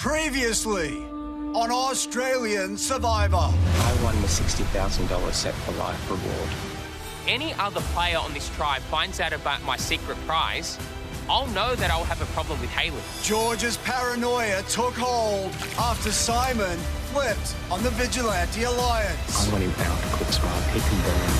Previously on Australian Survivor. I won the $60,000 set for life reward. Any other player on this tribe finds out about my secret prize, I'll know that I'll have a problem with Hayley. George's paranoia took hold after Simon flipped on the Vigilante Alliance. I want him out to Cook's while he can burn.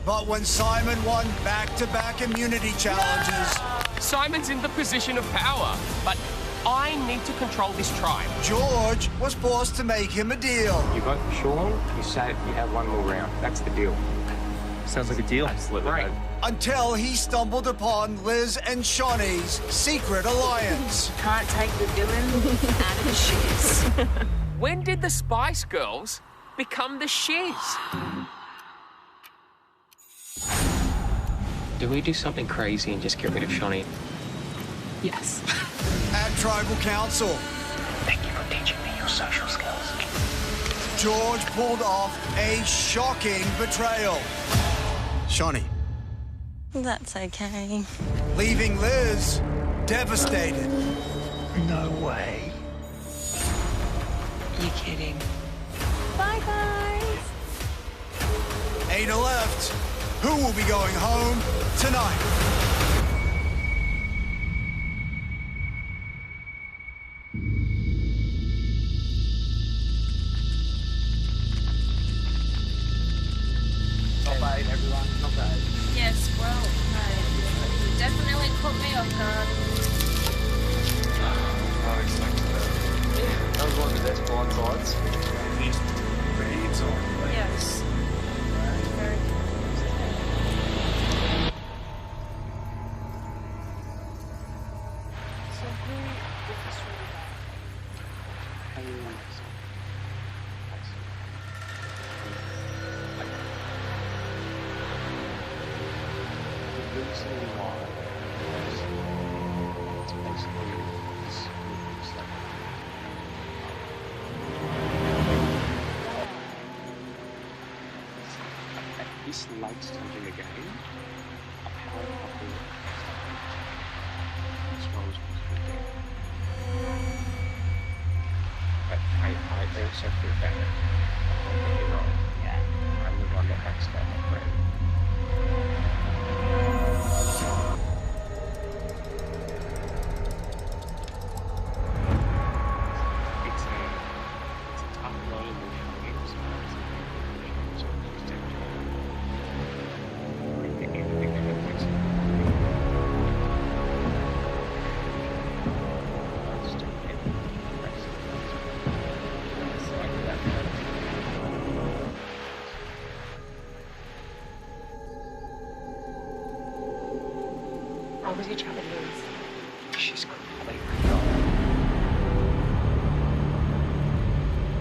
But when Simon won back-to-back immunity challenges, Simon's in the position of power, but I need to control this tribe. George was forced to make him a deal. You vote for Sean, you say you have one more round. That's the deal. Sounds like a deal. Absolutely. Right. Until he stumbled upon Liz and Shawnee's secret alliance. Can't take the villain out of the shiz. When did the Spice Girls become the shiz? Do we do something crazy and just get rid of Shawnee? Yes. At Tribal Council, Thank you for teaching me your social skills. George pulled off a shocking betrayal. Shawnee, That's okay. leaving Liz devastated. No way. You kidding? Bye, guys. Ada left. Who will be going home tonight? Not bad, everyone. Not bad. Yes, well, no. Definitely caught me off guard. I expected that. That was one of the best blind sides. These reads on. Yes. Very So who did this The reason why it's basically it's like at this late stage in the game, a power couple as well as possible. But I also feel that don't get me wrong. Yeah. I'm the one that backstabbed my friend. It's a tough low emotional game as far as the anything that affects it. It's just it's like that. What was your trouble with? She's completely gone.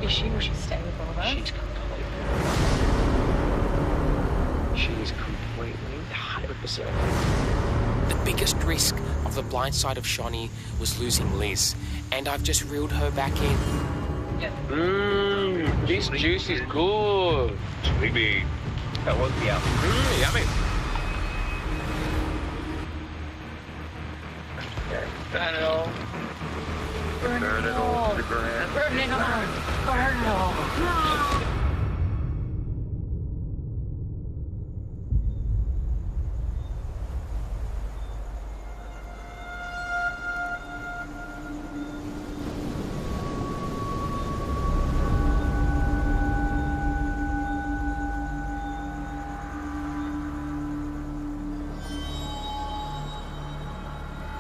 Is she? Will she stay with Oliver? She's completely 100%. The biggest risk of the blind side of Shawnee was losing Liz, and I've just reeled her back in. This juice is good. Sleepy. That was yummy. Burn it all. Burn it all. The ground. Burn it all. Burn it all. No.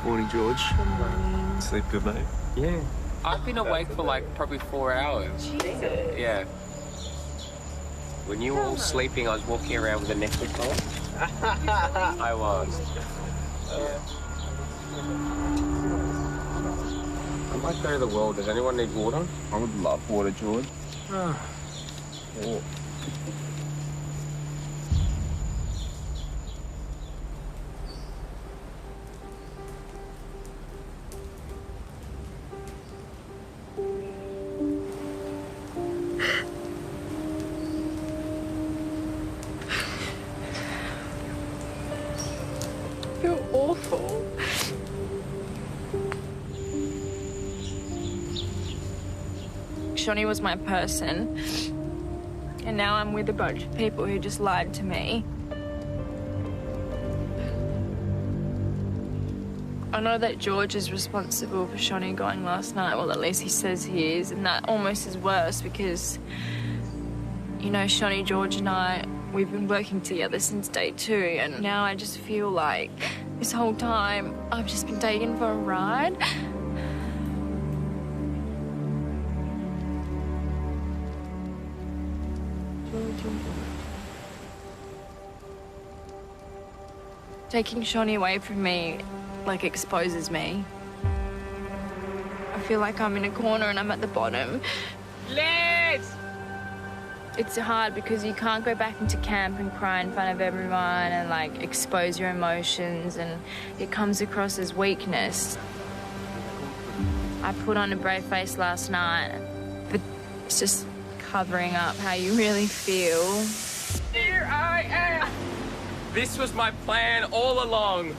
Morning, George. Good morning. Sleep good, mate? Yeah. I've been awake for like probably 4 hours. Jesus. Yeah. When you were all sleeping, I was walking around with a necklace on. I was. I might go to the well. Does anyone need water? I would love water, George. You're awful. Shawnee was my person. And now I'm with a bunch of people who just lied to me. I know that George is responsible for Shawnee going last night. Well, at least he says he is. And that almost is worse because, you know, Shawnee, George and I, we've been working together since day 2. And now I just feel like this whole time I've just been taken for a ride. Taking Shawnee away from me, like, exposes me. I feel like I'm in a corner and I'm at the bottom. Liz! It's hard because you can't go back into camp and cry in front of everyone and, like, expose your emotions, and it comes across as weakness. I put on a brave face last night, but it's just covering up how you really feel. Here I am! This was my plan all along.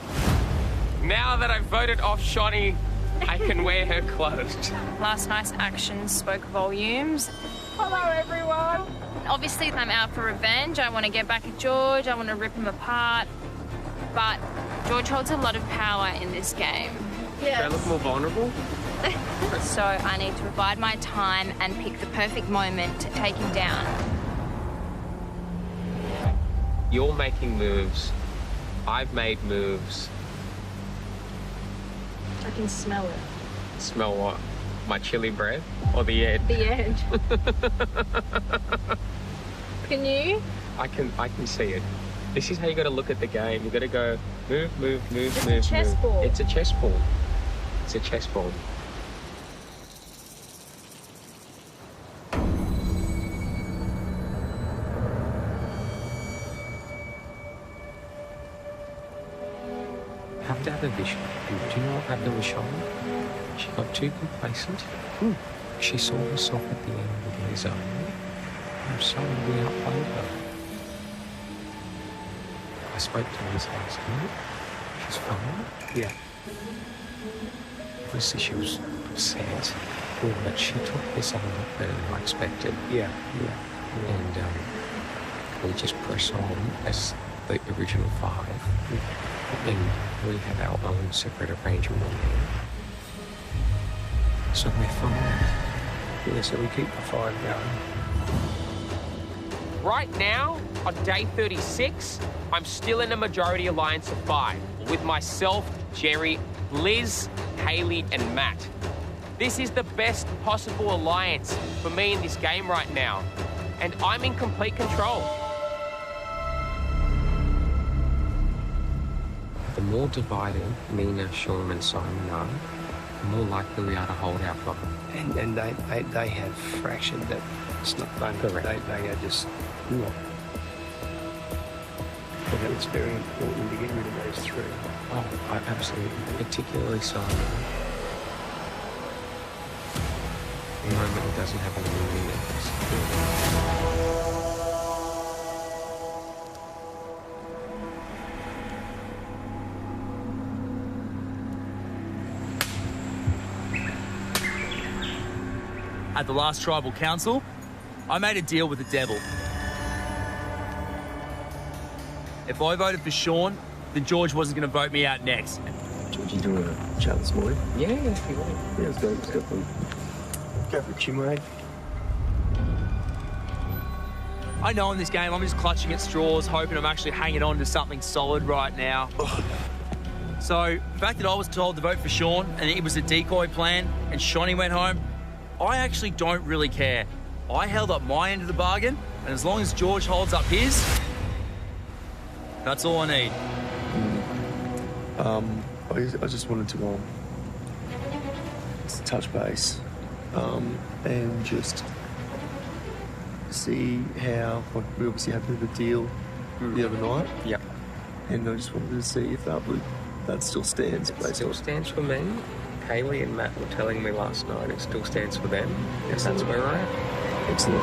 Now that I've voted off Shawnee, I can wear her clothes. Last night's actions spoke volumes. Hello, everyone. Obviously, I'm out for revenge. I want to get back at George. I want to rip him apart. But George holds a lot of power in this game. Do I look more vulnerable? So I need to bide my time and pick the perfect moment to take him down. You're making moves. I've made moves. I can smell it. Smell what? My chili bread or the edge? The edge. Can you? I can see it. This is how you got to look at the game. You got to go move, move, move, It's move. a chessboard. Move. It's a chessboard. It's a chessboard. Have to have a vision. And do you know what happened with Shawnee? She got too complacent. She saw herself at the end with Liz only. I'm sorry we outplayed her. I spoke to Liz last night. She's fine. Yeah. Obviously she was upset, but she took this on a lot better than I expected. Yeah. And we just press on as the original 5. And we have our own separate arrangement there. So we're fine. Yeah, so we keep the 5 going. Right now, on day 36, I'm still in a majority alliance of 5 with myself, Jerry, Liz, Hayley, and Matt. This is the best possible alliance for me in this game right now, and I'm in complete control. The more divided Nina, Sean, and Simon are, the more likely we are to hold our problem. And they have fractured that. It's not fun. Correct. They are just not. But it's very important to get rid of those 3. Oh, absolutely. Particularly Simon. The moment he doesn't have any meanings. At the last tribal council, I made a deal with the devil. If I voted for Sean, then George wasn't going to vote me out next. George, you doing a chat this morning? Yeah, if you want. Yeah, let's go for it. Go for it, you, mate. I know in this game I'm just clutching at straws, hoping I'm actually hanging on to something solid right now. So, the fact that I was told to vote for Sean and it was a decoy plan and Shawnee went home, I actually don't really care. I held up my end of the bargain, and as long as George holds up his, that's all I need. I just wanted to touch base and just see how we obviously had a bit of a deal the other night. Yep. And I just wanted to see if that still stands. It still stands for me. Hayley and Matt were telling me last night it still stands for them. Yes, that's where we're at. Excellent.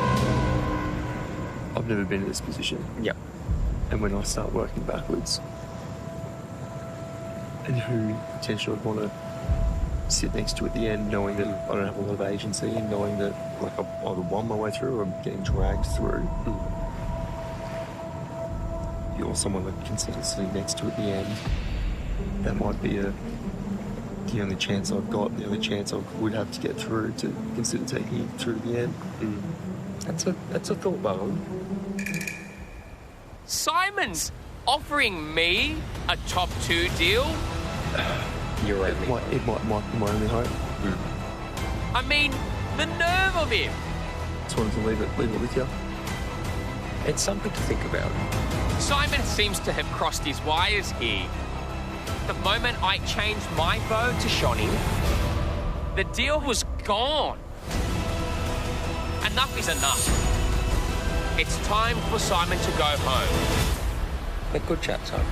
I've never been in this position. Yep. And when I start working backwards, and who potentially would want to sit next to at the end, knowing that I don't have a lot of agency, and knowing that like I've either won my way through or I'm getting dragged through. You're someone that considers sitting next to at the end. That might be the only chance I've got, the only chance I would have to get through, to consider taking you through to the end. That's a thought, Bowen. Simon's offering me a top 2 deal? You're It might be my only hope. I mean, the nerve of him. Just wanted to leave it with you. It's something to think about. Simon seems to have crossed his wires here. The moment I changed my vote to Shawnee, the deal was gone. Enough is enough. It's time for Simon to go home. But good chat, Simon.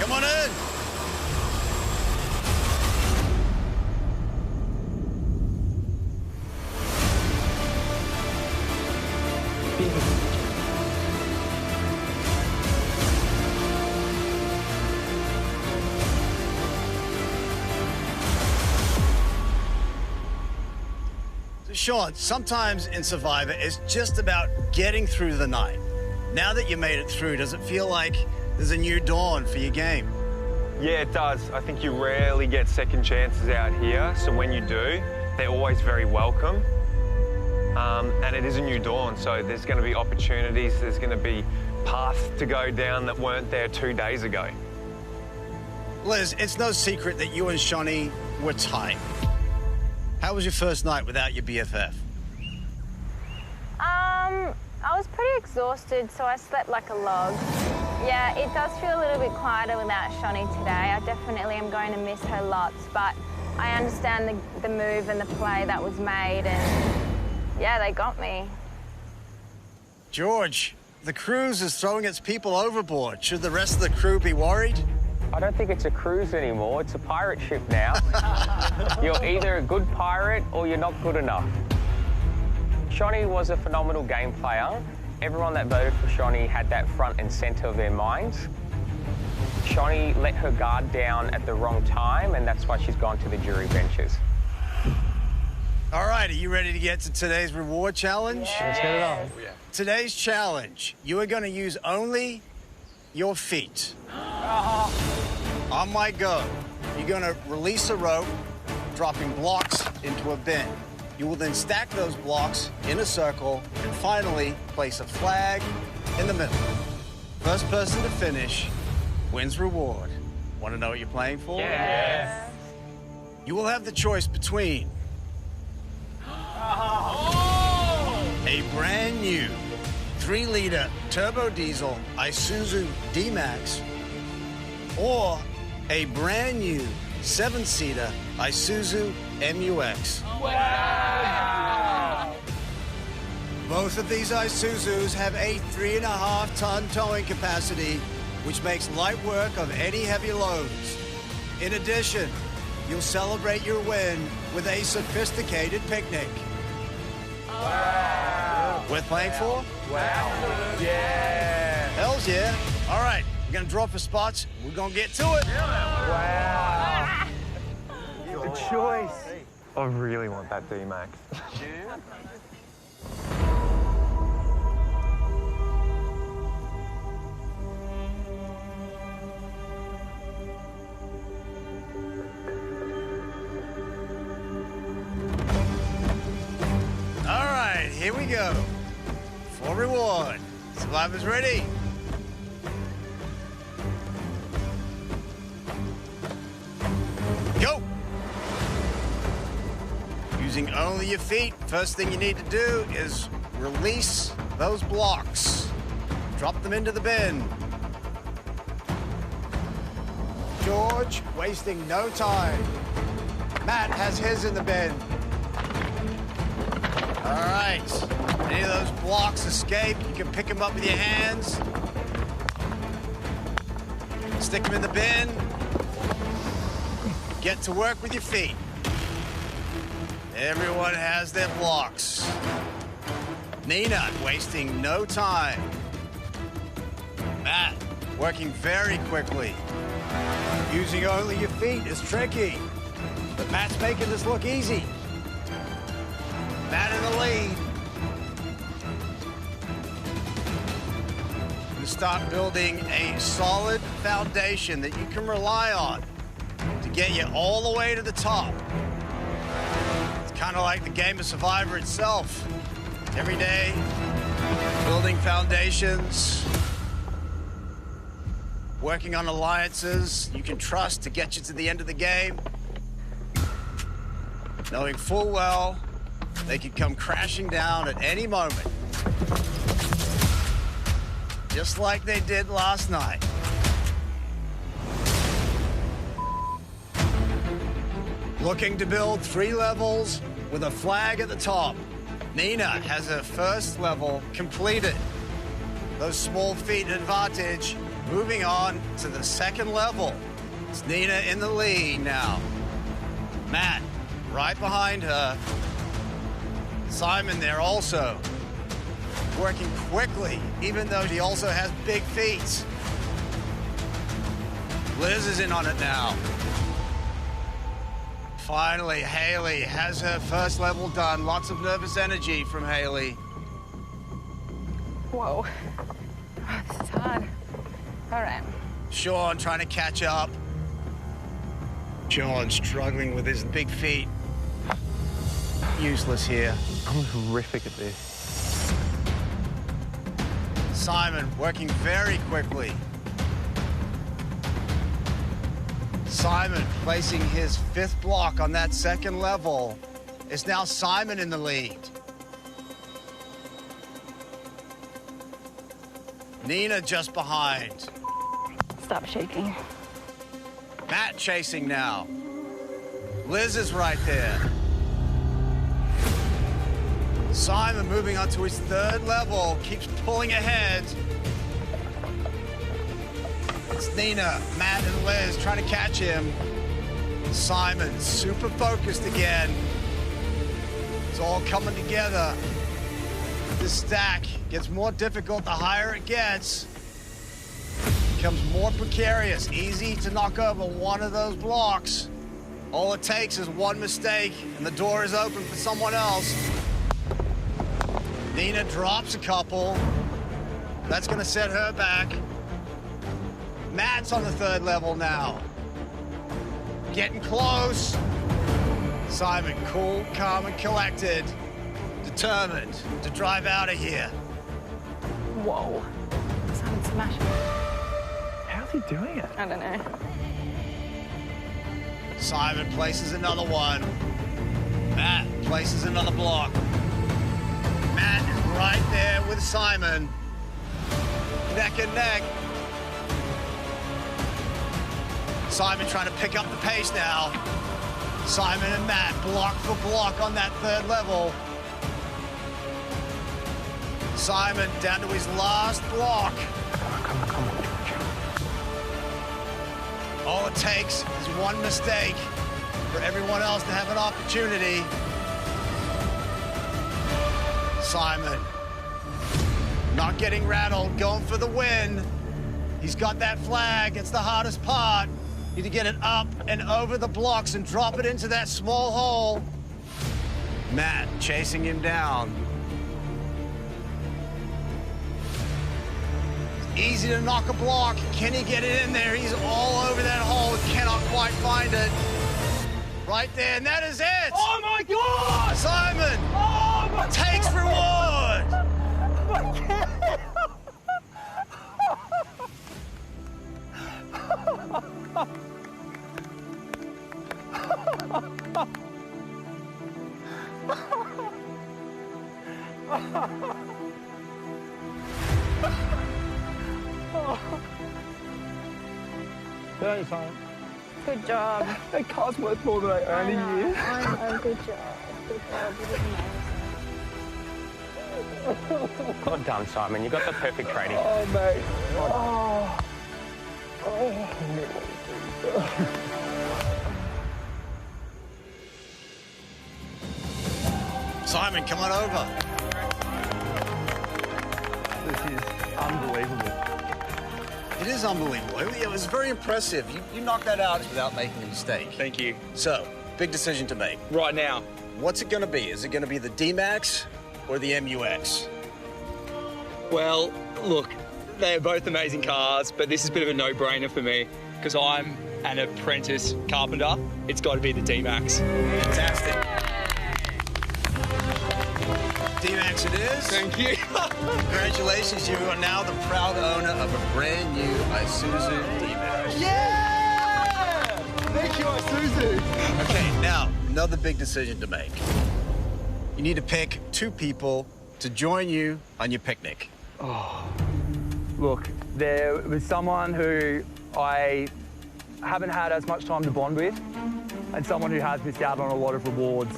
Come on in. Sean, sometimes in Survivor, it's just about getting through the night. Now that you made it through, does it feel like there's a new dawn for your game? Yeah, it does. I think you rarely get second chances out here, so when you do, they're always very welcome. And it is a new dawn, so there's going to be opportunities, there's going to be paths to go down that weren't there 2 days ago. Liz, it's no secret that you and Shawnee were tight. How was your first night without your BFF? I was pretty exhausted, so I slept like a log. Yeah, it does feel a little bit quieter without Shawnee today. I definitely am going to miss her lots, but I understand the move and the play that was made, and yeah, they got me. George, the cruise is throwing its people overboard. Should the rest of the crew be worried? I don't think it's a cruise anymore, it's a pirate ship now. You're either a good pirate or you're not good enough. Shawnee was a phenomenal game player. Everyone that voted for Shawnee had that front and centre of their minds. Shawnee let her guard down at the wrong time, and that's why she's gone to the jury benches. All right, are you ready to get to today's reward challenge? Let's get it on. Today's challenge, you are going to use only your feet. On my go, you're going to release a rope, dropping blocks into a bin. You will then stack those blocks in a circle and finally place a flag in the middle. First person to finish wins reward. Want to know what you're playing for? Yes. You will have the choice between a brand new 3-liter turbo diesel Isuzu D-Max or a brand new 7-seater Isuzu MUX. Wow! Both of these Isuzus have a 3.5-ton towing capacity, which makes light work of any heavy loads. In addition, you'll celebrate your win with a sophisticated picnic. Wow! Worth playing for? Wow! Yeah! Hells yeah. All right, we're gonna draw for spots. We're gonna get to it. Wow! Good choice. I really want that D-Max. All right, here we go. For reward. Survivors ready? Go! Using only your feet, first thing you need to do is release those blocks. Drop them into the bin. George, wasting no time. Matt has his in the bin. All right. Any of those blocks escape, you can pick them up with your hands. Stick them in the bin. Get to work with your feet. Everyone has their blocks. Nina wasting no time. Matt working very quickly. Using only your feet is tricky, but Matt's making this look easy. Matt in the lead. You start building a solid foundation that you can rely on to get you all the way to the top. It's kind of like the game of Survivor itself. Every day, building foundations, working on alliances you can trust to get you to the end of the game, knowing full well they could come crashing down at any moment, just like they did last night. Looking to build 3 levels with a flag at the top. Nina has her first level completed. Those small feet advantage. Moving on to the second level. It's Nina in the lead now. Matt right behind her. Simon there also. Working quickly, even though he also has big feet. Liz is in on it now. Finally, Haley has her first level done. Lots of nervous energy from Haley. Whoa. Oh, this is hard. All right. Sean trying to catch up. Sean struggling with his big feet. Useless here. I'm horrific at this. Simon working very quickly. Simon placing his 5th block on that second level. It's now Simon in the lead. Nina just behind. Stop shaking. Matt chasing now. Liz is right there. Simon moving on to his 3rd level, keeps pulling ahead. It's Nina, Matt, and Liz trying to catch him. Simon super focused again. It's all coming together. This stack gets more difficult the higher it gets. Becomes more precarious, easy to knock over one of those blocks. All it takes is one mistake and the door is open for someone else. Nina drops a couple. That's gonna set her back. Matt's on the 3rd level now. Getting close. Simon cool, calm, and collected. Determined to drive out of here. Whoa. Simon smashing. How's he doing it? I don't know. Simon places another one. Matt places another block. Matt is right there with Simon. Neck and neck. Simon trying to pick up the pace now. Simon and Matt block for block on that 3rd level. Simon down to his last block. Come on, George. All it takes is one mistake for everyone else to have an opportunity. Simon not getting rattled, going for the win. He's got that flag. It's the hardest part. Need to get it up and over the blocks and drop it into that small hole. Matt chasing him down. Easy to knock a block. Can he get it in there? He's all over that hole. Cannot quite find it. Right there, and that is it. Oh my God! Simon Oh my takes reward. Hey, Simon. Good job. That car's worth more than I earn a year. I know. Good job. Good job. You did amazing. Well done, Simon. You got the perfect training. Oh, mate. Oh. Simon, come on over. This is unbelievable. It is unbelievable. It was very impressive. You knocked that out without making a mistake. Thank you. So, big decision to make. Right now. What's it going to be? Is it going to be the D-Max or the MUX? Well, look, they're both amazing cars, but this is a bit of a no-brainer for me because I'm an apprentice carpenter. It's got to be the D-Max. Fantastic. D-Max it is. Thank you. Congratulations, you are now the proud owner of a brand new Isuzu D-Max. Yeah! Thank you, Isuzu. Okay, now, another big decision to make. You need to pick 2 people to join you on your picnic. Look, there was someone who I haven't had as much time to bond with and someone who has missed out on a lot of rewards.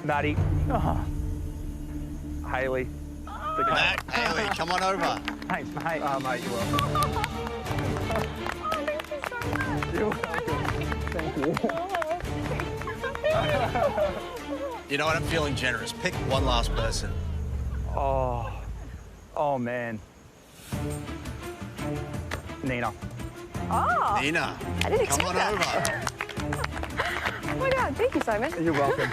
Maddie. Haley. Matt, Haley, come on over. Thanks, mate. Mate, you're welcome. You're welcome. Thank you. You know what? I'm feeling generous. Pick one last person. Oh man. Nina. Oh, Nina, I didn't come expect on that. over. Oh my God, thank you, Simon. You're welcome.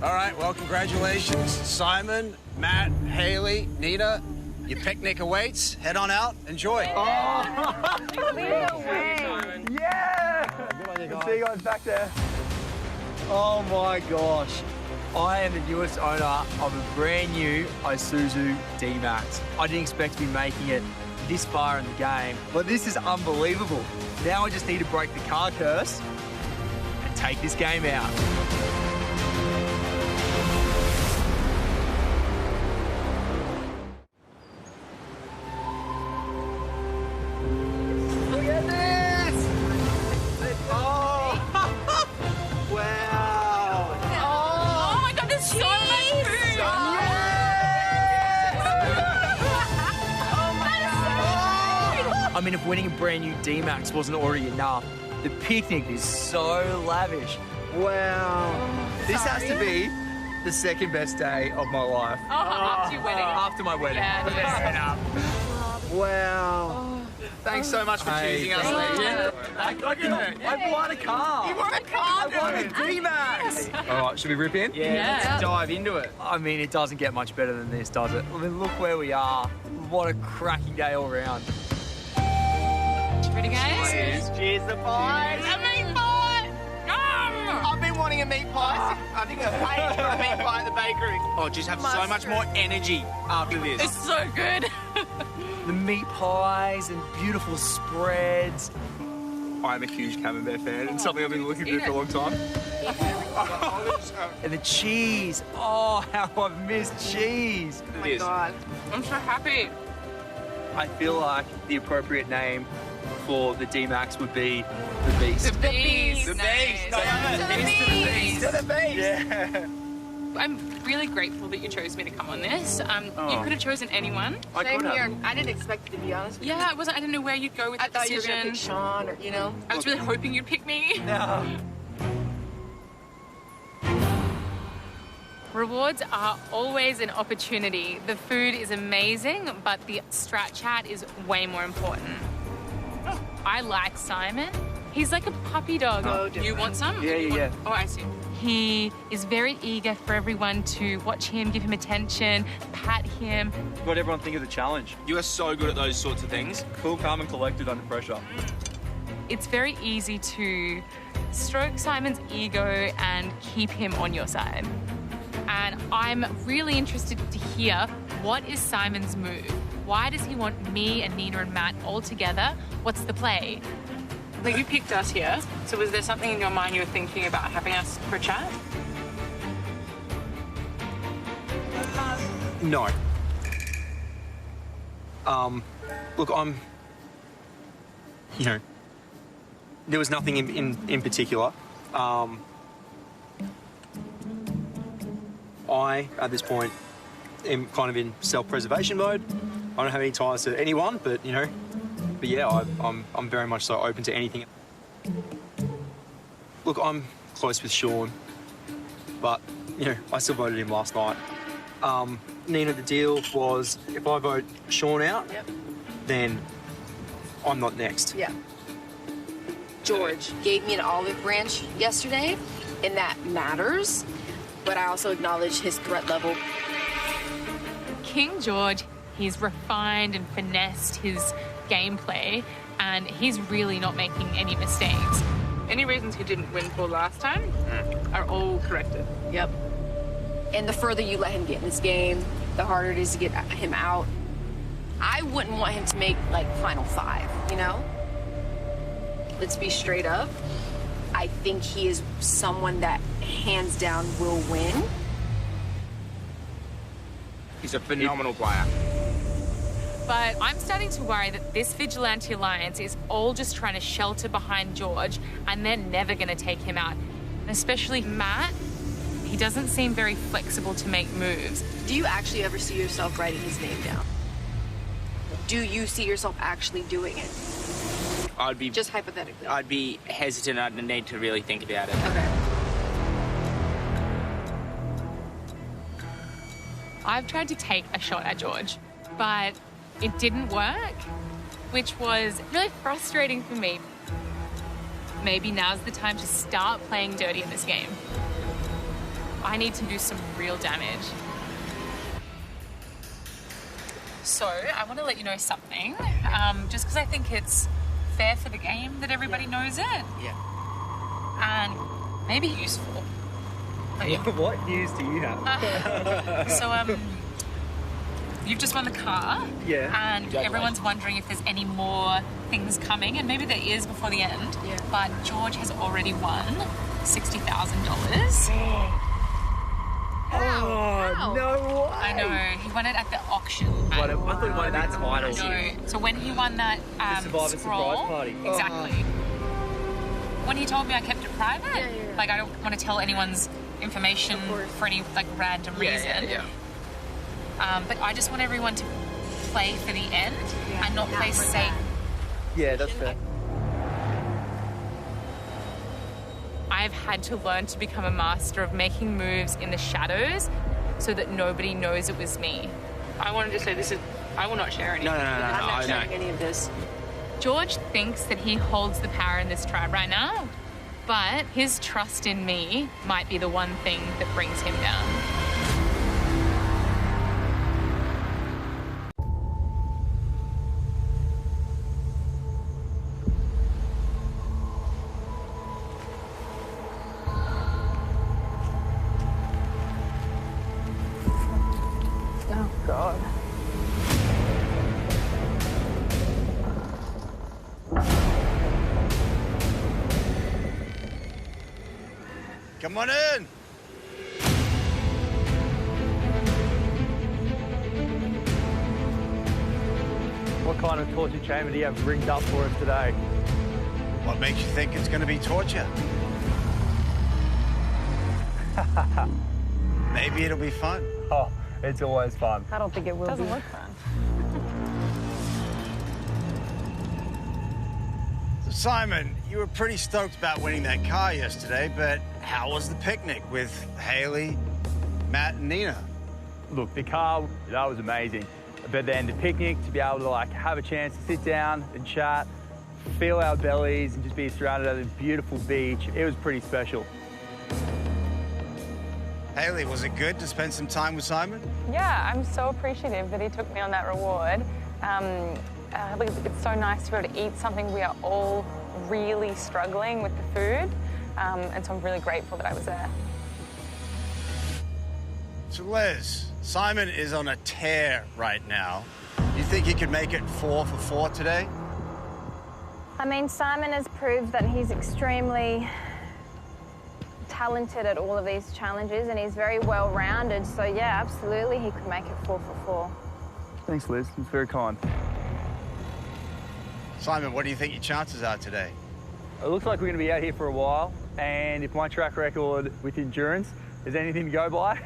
All right, well, congratulations. Simon, Matt, Haley, Nina, your picnic awaits. Head on out. Enjoy. Yeah! Good on you guys. See you guys back there. Oh my gosh. I am the newest owner of a brand new Isuzu D-Max. I didn't expect to be making it this far in the game, but this is unbelievable. Now I just need to break the car curse and take this game out. Look at this! Oh! Wow! Oh my God, there's so much food. I mean, if winning a brand new D-Max wasn't already enough, the picnic is so lavish. Wow. This has to be the second best day of my life. After your wedding. After my wedding. Yeah, it is. Fair enough. Wow. Thanks so much for choosing us, thank you. legend. I won a car. You won a car, I won a dude. D-Max. All right, should we rip in? Yeah. Let's dive into it. I mean, it doesn't get much better than this, does it? I mean, look where we are. What a cracking day all round. Ready, guys? Cheers, the boys. A meat pie! I've been wanting a meat pie. I think I've paid for a meat pie at the bakery. Oh, just have so much more energy after this. It's so good. The meat pies and beautiful spreads. I'm a huge Camembert fan. It's something I've been looking for a long time. And the cheese. Oh, how I've missed cheese. Oh my God. I'm so happy. I feel like the appropriate name for the D-Max would be the Beast. The beast. The Nice. beast. To the beast. To the beast. Yeah. I'm really grateful that you chose me to come on this. You could have chosen anyone. Same here. I didn't expect it, to be honest. Yeah, I didn't know where you'd go with I the thought you were decision. gonna pick Sean, or you know. I was really hoping you'd pick me. No. Rewards are always an opportunity. The food is amazing, but the strat chat is way more important. I like Simon. He's like a puppy dog. You want some? Yeah. Oh, I see. He is very eager for everyone to watch him, give him attention, pat him. What everyone think of the challenge? You are so good at those sorts of things. Cool, calm, and collected under pressure. It's very easy to stroke Simon's ego and keep him on your side. And I'm really interested to hear, what is Simon's move? Why does he want me and Nina and Matt all together? What's the play? But you picked us here, so was there something in your mind you were thinking about having us for a chat? No. Look, there was nothing in particular. I, at this point, am kind of in self-preservation mode. don't have any ties to anyone, but you know, but yeah, I'm very much so open to anything. Look, I'm close with Sean, but you know, I still voted him last night. Nina, the deal was if I vote Sean out, then I'm not next. Yeah. George gave me an olive branch yesterday, and that matters, but I also acknowledge his threat level. King George, he's refined and finessed his gameplay, and he's really not making any mistakes. Any reasons he didn't win for last time are all corrected. Yep. And the further you let him get in this game, the harder it is to get him out. I wouldn't want him to make, like, final 5, you know? Let's be straight up. I think he is someone that, hands down, will win. He's a phenomenal player. But I'm starting to worry that this Vigilante Alliance is all just trying to shelter behind George, and they're never going to take him out. Especially Matt. He doesn't seem very flexible to make moves. Do you actually ever see yourself writing his name down? Do you see yourself actually doing it? I'd be... Just hypothetically. I'd be hesitant. I'd need to really think about it. Okay. I've tried to take a shot at George, but it didn't work, which was really frustrating for me. Maybe now's the time to start playing dirty in this game. I need to do some real damage. So, I want to let you know something, just because I think it's fair for the game that everybody knows it. Yeah. And maybe useful. What news do you have? So, you've just won the car. Yeah. And everyone's wondering if there's any more things coming, and maybe there is before the end. Yeah. But George has already won $60,000. Oh, no way. I know. He won it at the auction. I thought he won that title. No. So when he won that Survivor scroll, Surprise Party. Exactly. When he told me I kept it private, like I don't want to tell anyone's information for any like random reason. But I just want everyone to play for the end and not play safe. Yeah, that's fair. I've had to learn to become a master of making moves in the shadows so that nobody knows it was me. I wanted to say this is... I will not share any. No. I'm not sharing any of this. George thinks that he holds the power in this tribe right now, but his trust in me might be the one thing that brings him down. Oh, God. Come on in. What kind of torture chamber do you have rigged up for us today? What makes you think it's going to be torture? Maybe it'll be fun. Oh, it's always fun. I don't think it will be. Doesn't look fun. So Simon, you were pretty stoked about winning that car yesterday, but how was the picnic with Haley, Matt, and Nina? Look, the car, that was amazing. But then the picnic, to be able to like have a chance to sit down and chat, feel our bellies and just be surrounded by the beautiful beach, it was pretty special. Haley, was it good to spend some time with Simon? Yeah, I'm so appreciative that he took me on that reward. It's so nice to be able to eat something. We are all really struggling with the food, and so I'm really grateful that I was there. So Liz, Simon is on a tear right now. You think he could make it 4 for 4 today? I mean, Simon has proved that he's extremely talented at all of these challenges and he's very well-rounded. So, yeah, absolutely, he could make it 4 for 4. Thanks, Liz. It's very kind. Simon, what do you think your chances are today? It looks like we're going to be out here for a while, and if my track record with endurance is anything to go by,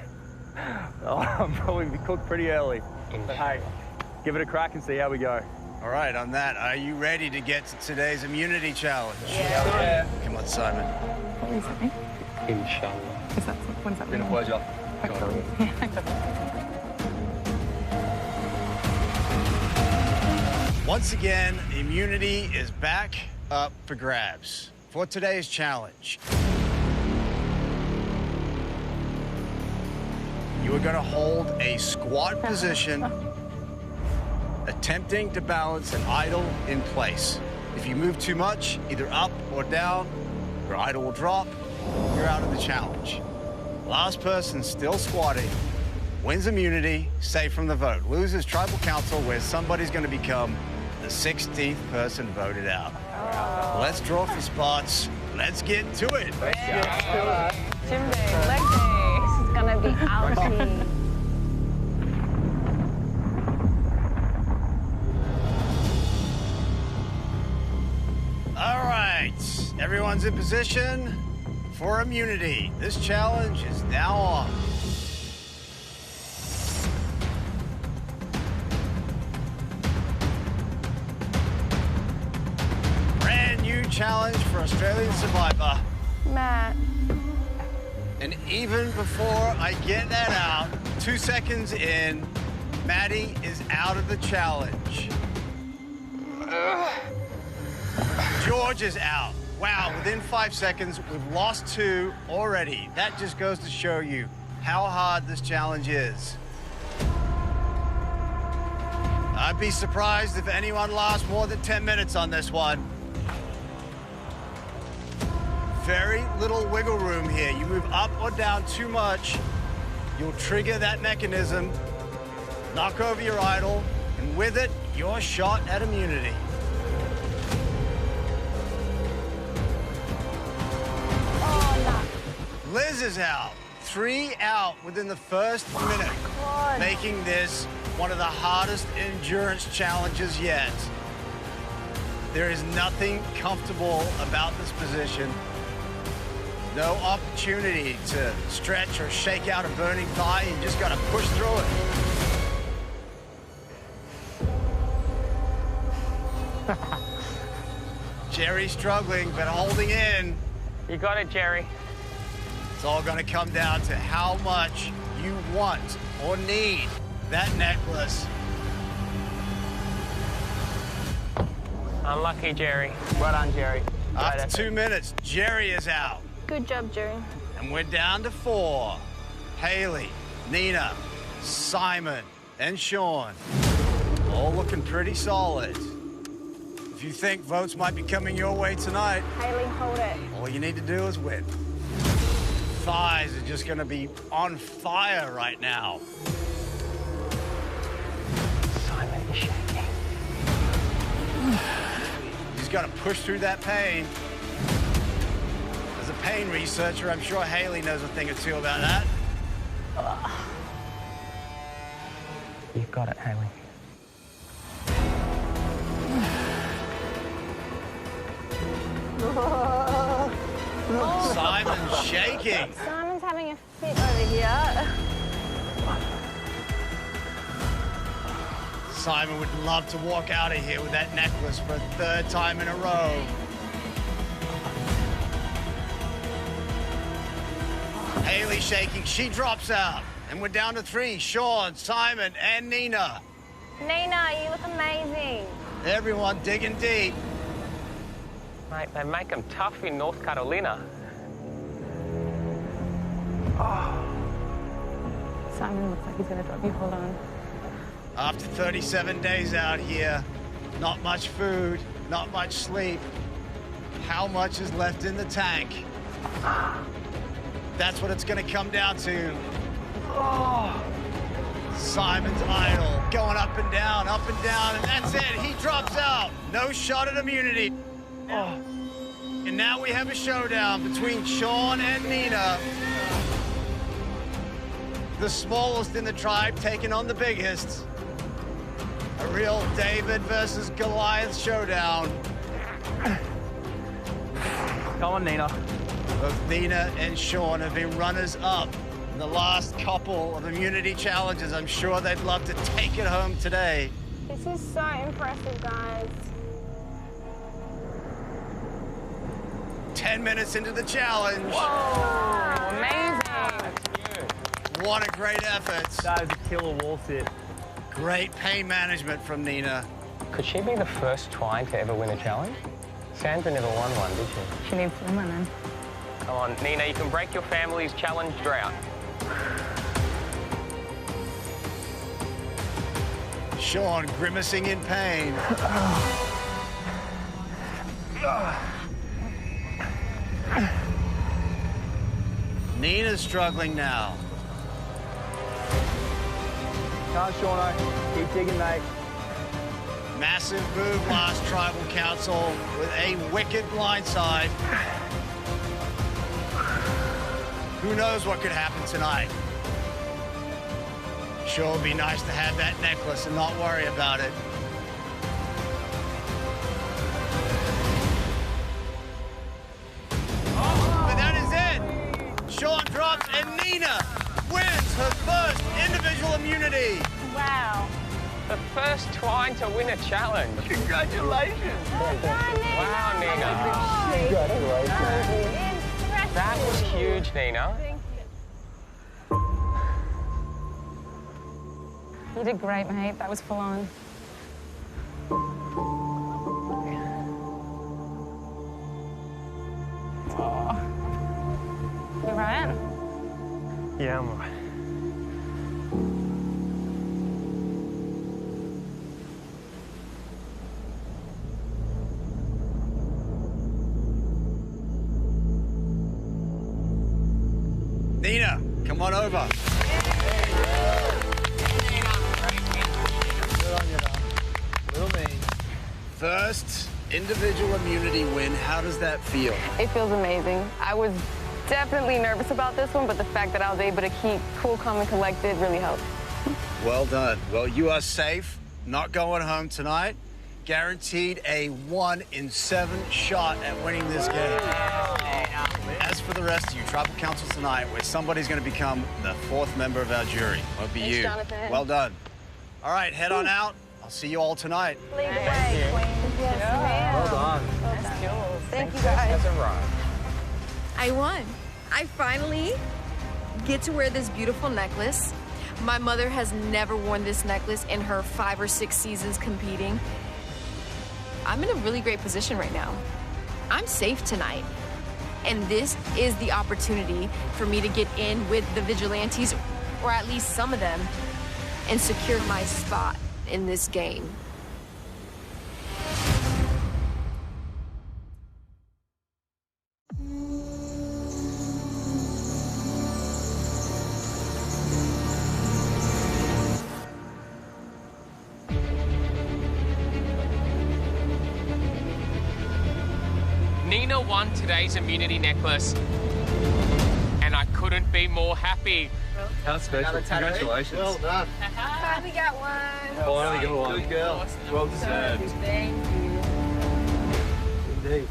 I'll probably be cooked pretty early. Hey, give it a crack and see how we go. All right, on that, are you ready to get to today's immunity challenge? Yeah. Come on, Simon. What were you saying? Inshallah. Is that, what does that Been a mean? pleasure. Once again, immunity is back up for grabs for today's challenge. You are going to hold a squat position, attempting to balance an idol in place. If you move too much, either up or down, your idol will drop, you're out of the challenge. Last person still squatting wins immunity, safe from the vote. Loses tribal council, where somebody's going to become the 16th person voted out. Let's draw for spots. Let's get to it. Gym day, leg day. This is gonna be outy. All right, everyone's in position for immunity. This challenge is now on. Brand new challenge for Australian Survivor. Matt. And even before I get that out, 2 seconds in, Maddie is out of the challenge. George is out. Wow, within 5 seconds, we've lost 2 already. That just goes to show you how hard this challenge is. I'd be surprised if anyone lasts more than 10 minutes on this one. Very little wiggle room here. You move up or down too much, you'll trigger that mechanism, knock over your idol, and with it, your shot at immunity. Liz is out. 3 out within the first minute, making this one of the hardest endurance challenges yet. There is nothing comfortable about this position. No opportunity to stretch or shake out a burning thigh. You just gotta push through it. Jerry struggling, but holding in. You got it, Jerry. It's all gonna come down to how much you want or need that necklace. Unlucky, Jerry. Right on, Jerry. After 2 minutes, Jerry is out. Good job, Jerry. And we're down to 4. Haley, Nina, Simon, and Sean. All looking pretty solid. If you think votes might be coming your way tonight, Haley, hold it. all you need to do is win. Thighs are just gonna be on fire right now. Simon is shaking. He's gotta push through that pain. As a pain researcher, I'm sure Haley knows a thing or two about that. You've got it, Haley. Simon's shaking. Simon's having a fit over here. Simon would love to walk out of here with that necklace for a 3rd time in a row. Haley shaking, she drops out. And we're down to 3, Sean, Simon, and Nina. Nina, you look amazing. Everyone digging deep. Mate, they make them tough in North Carolina. Simon looks like he's gonna drop you. Hold on. After 37 days out here, not much food, not much sleep. How much is left in the tank? That's what it's gonna come down to. Simon's idol going up and down, and that's it. He drops out. No shot at immunity. And now we have a showdown between Sean and Nina. The smallest in the tribe taking on the biggest. A real David versus Goliath showdown. Come on, Nina. Both Nina and Sean have been runners-up in the last couple of immunity challenges. I'm sure they'd love to take it home today. This is so impressive, guys. 10 minutes into the challenge. Whoa, amazing. What a great effort. That is a killer wall sit. Great pain management from Nina. Could she be the first twine to ever win a challenge? Sandra never won one, did she? She needs some linen. Come on, Nina, you can break your family's challenge drought. Sean grimacing in pain. Nina's struggling now. Come on, Shauna. Keep digging, mate. Massive move last Tribal Council with a wicked blindside. Who knows what could happen tonight? Sure would be nice to have that necklace and not worry about it. But that is it. Sean drops and Nina wins her first individual immunity. Wow. The first twine to win a challenge. Congratulations. Wow, Nina. That was huge, Nina. You did great, mate. That was full on. Oh. You right? Yeah, I'm all right. Nina, come on over. Good on you, though. Little me. First individual immunity win. How does that feel? It feels amazing. I was definitely nervous about this one, but the fact that I was able to keep cool, calm, and collected really helped. Well done. Well, you are safe. Not going home tonight. Guaranteed a 1 in 7 shot at winning this game. As for the rest of you, Tribal Council tonight, where somebody's going to become the 4th member of our jury. Won't be Thanks, you. Jonathan. Well done. All right, head on out. I'll see you all tonight. Lead the way, Queen. Yes, ma'am. Well done. Thank you, guys. I won. I finally get to wear this beautiful necklace. My mother has never worn this necklace in her 5 or 6 seasons competing. I'm in a really great position right now. I'm safe tonight. And this is the opportunity for me to get in with the vigilantes, or at least some of them, and secure my spot in this game. Nina won today's immunity necklace, and I couldn't be more happy. How special. Congratulations. Well done. Finally got one. Finally got one. Good girl. Well deserved. Thank you. Indeed.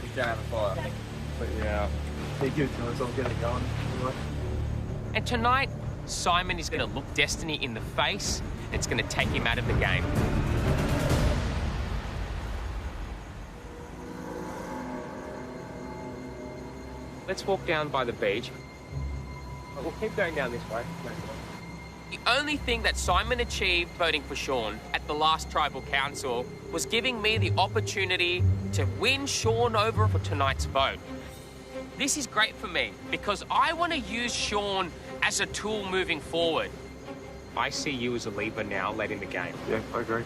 He's down the fire. But yeah, be good to us. I'll get it going. And tonight, Simon is going to look Destiny in the face, and it's going to take him out of the game. Let's walk down by the beach. We'll keep going down this way. The only thing that Simon achieved voting for Sean at the last Tribal Council was giving me the opportunity to win Sean over for tonight's vote. This is great for me because I want to use Sean as a tool moving forward. I see you as a leader now late in the game. Yeah, I agree.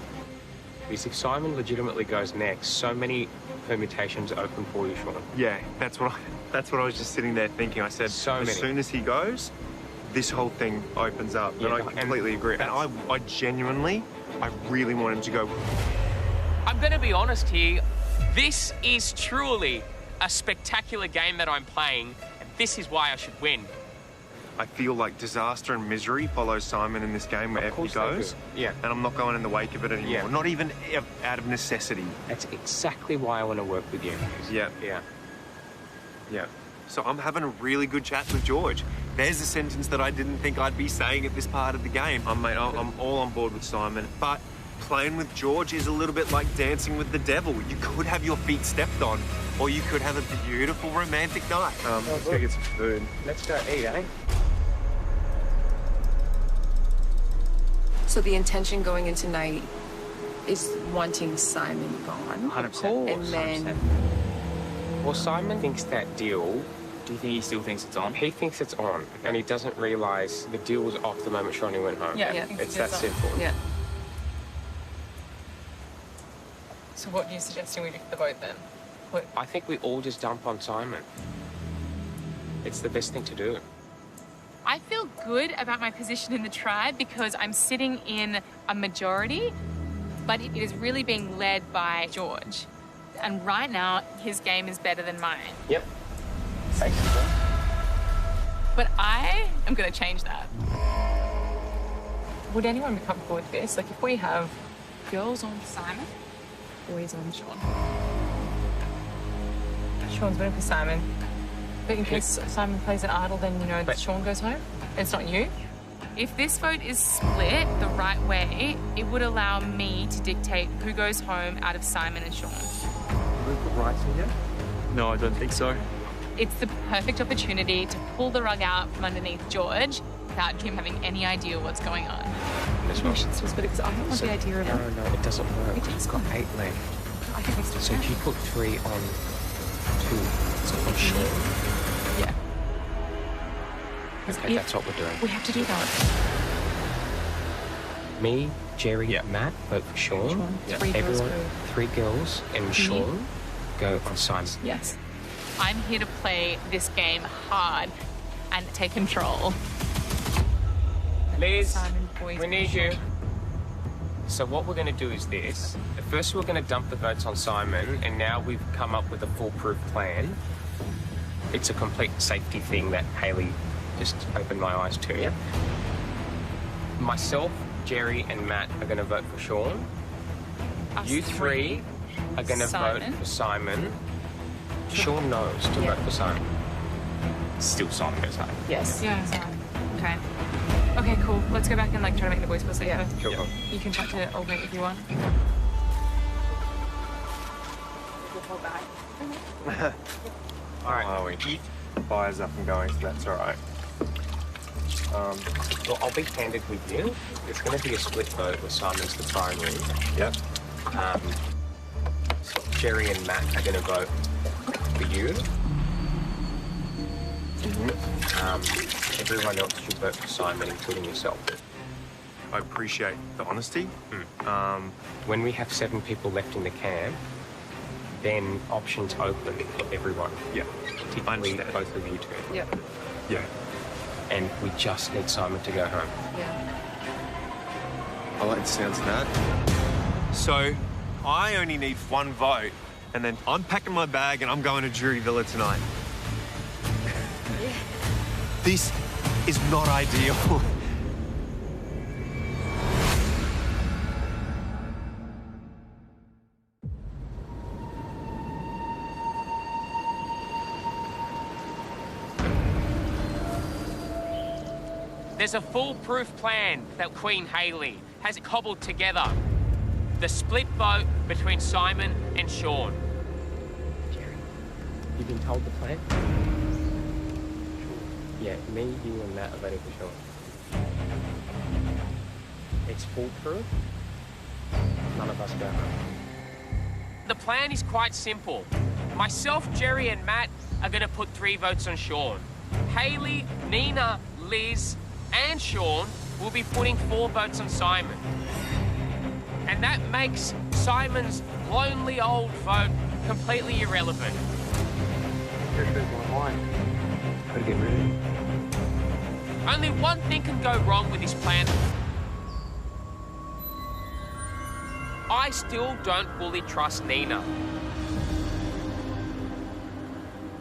Because if Simon legitimately goes next, so many permutations open for you, Sean. Yeah, that's what I was just sitting there thinking. I said, as soon as he goes, this whole thing opens up. Yeah, and I completely agree. And I genuinely, I really want him to go. I'm going to be honest here. This is truly a spectacular game that I'm playing, and this is why I should win. I feel like disaster and misery follows Simon in this game wherever he goes. Yeah. And I'm not going in the wake of it anymore. Yeah. Not even out of necessity. That's exactly why I want to work with you. Yeah. Yeah. Yeah. So I'm having a really good chat with George. There's a sentence that I didn't think I'd be saying at this part of the game. I'm all on board with Simon, but playing with George is a little bit like dancing with the devil. You could have your feet stepped on, or you could have a beautiful romantic night. Let's go get some food. Let's go eat, eh? So the intention going into tonight is wanting Simon gone. 100%. And then Well, Simon thinks that deal. Do you think he still thinks it's on? He thinks it's on, and he doesn't realise the deal was off the moment Shawnee went home. Yeah. It's that simple. Yeah. So what are you suggesting we do for the boat then? I think we all just dump on Simon. It's the best thing to do. I feel good about my position in the tribe because I'm sitting in a majority, but it is really being led by George. And right now, his game is better than mine. Yep. Basically. But I am going to change that. Would anyone be comfortable with this? Like if we have Girls on Simon, boys on Sean. Sean's voting for Simon, but in case Simon plays it idle, then you know that Sean goes home. It's not you. If this vote is split the right way, it would allow me to dictate who goes home out of Simon and Sean. Can we put rights in here? No, I don't think so. It's the perfect opportunity to pull the rug out from underneath George without him having any idea what's going on. That's right. Should split it because I don't want the idea of it. No, it doesn't work. It does. We've got 8 left. I think we still So can. if you put 3 on 2, so on Sean. Yeah. Okay, that's what we're doing. We have to do that. Me, Jerry, Matt vote for Sean. Sean. 3 girls Everyone, go. 3 girls, and Sean go on Simon. Yes. I'm here to play this game hard and take control. Liz, Simon, boys, we need you. So what we're going to do is this. At first we're going to dump the votes on Simon, and now we've come up with a foolproof plan. It's a complete safety thing that Hayley just opened my eyes to. Yep. Myself, Jerry, and Matt are going to vote for Sean. Us You 3 are going to vote Simon. for Simon. Sean knows to vote for Simon. Still Simon goes home. Yes. Yeah. Okay. Okay, cool. Let's go back and try to make the boys feel safer. Sure. You can try to alternate if you want. All right. Fire's up and going, so that's all right. Well, I'll be candid with you. It's going to be a split vote with Simon's the primary. Yep. So Jerry and Matt are going to vote for you. Everyone else should vote for Simon, including yourself. I appreciate the honesty. When we have 7 people left in the camp, then options open for everyone. Yeah. Particularly both of you two. Yep. Yeah. And we just need Simon to go home. Yeah. I like the sounds of that. So, I only need 1 vote, and then I'm packing my bag and I'm going to Jury Villa tonight. This is not ideal. There's a foolproof plan that Queen Hayley has cobbled together. The split vote between Simon and Sean. Jerry, you've been told the plan? Yeah, me, you, and Matt are voting for Sean. It's foolproof. None of us go home. The plan is quite simple. Myself, Jerry, and Matt are going to put 3 votes on Sean. Hayley, Nina, Liz, and Sean will be putting 4 votes on Simon. And that makes Simon's lonely old vote completely irrelevant. Gotta get rid of him. Only one thing can go wrong with this plan. I still don't fully trust Nina.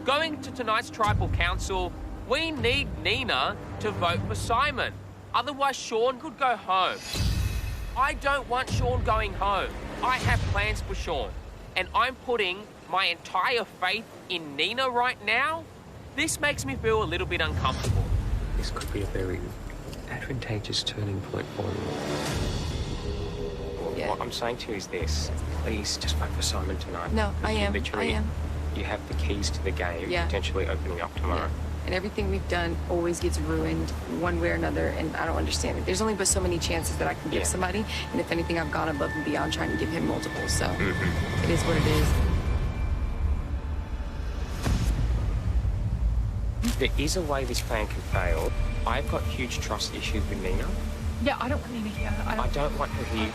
Going to tonight's tribal council, we need Nina to vote for Simon. Otherwise, Sean could go home. I don't want Sean going home. I have plans for Sean. And I'm putting my entire faith in Nina right now. This makes me feel a little bit uncomfortable. This could be a very advantageous turning point for you. Yeah. What I'm saying to you is this. Please just vote for Simon tonight. No, I am. Literally, I am. You have the keys to the game, Yeah. potentially opening up tomorrow. Yeah. And everything we've done always gets ruined one way or another, and I don't understand it. There's only but so many chances that I can give somebody, and if anything, I've gone above and beyond trying to give him multiple, so it is what it is. There is a way this plan can fail. I've got huge trust issues with Nina. Yeah, I don't want Nina here. I don't want her here.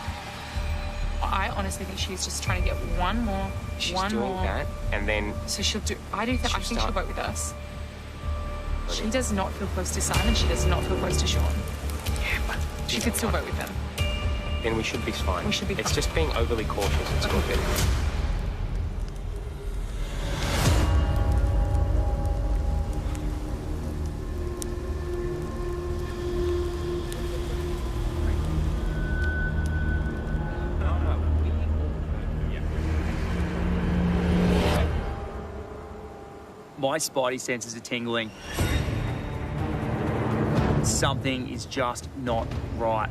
I honestly think she's just trying to get one more. She's doing that, and then... So she'll do... I think she'll vote with us. Really? She does not feel close to Simon. She does not feel close to Sean. Yeah, but... She could still vote with them. Then we should be fine. We should be fine. It's just being overly cautious. It's all good. My spidey senses are tingling. Something is just not right.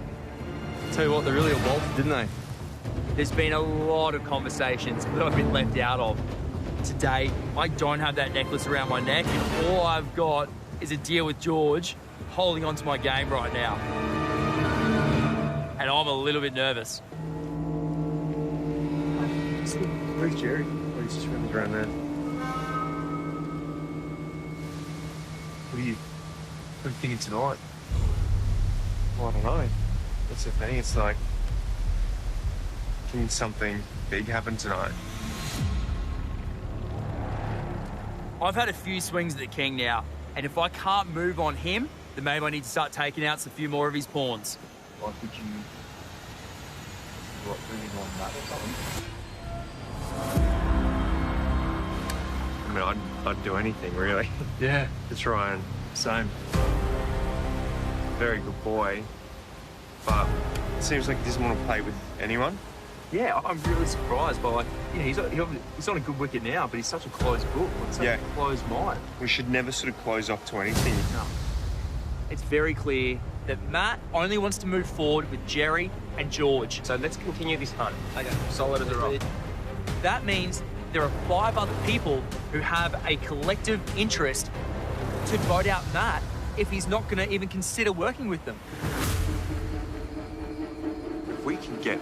Tell you what, they really evolved, didn't they? There's been a lot of conversations that I've been left out of. Today, I don't have that necklace around my neck, and all I've got is a deal with George holding on to my game right now. And I'm a little bit nervous. Where's Jerry? He's just around there. What are you thinking tonight? Well, I don't know. That's the thing. It's like, can something big happen tonight? I've had a few swings at the king now, and if I can't move on him, then maybe I need to start taking out a few more of his pawns. Like, would you moving on that or something? I mean, I'd do anything, really. Yeah. To try and... Same. Very good boy, but it seems like he doesn't want to play with anyone. Yeah, I'm really surprised by, like, you know, he's on a good wicket now, but he's such a closed book. Like, such a closed mind. We should never sort of close off to anything. No. It's very clear that Matt only wants to move forward with Jerry and George. So let's continue this hunt. Okay, solid as a rock. That means there are 5 other people who have a collective interest to vote out Matt if he's not going to even consider working with them. If we can get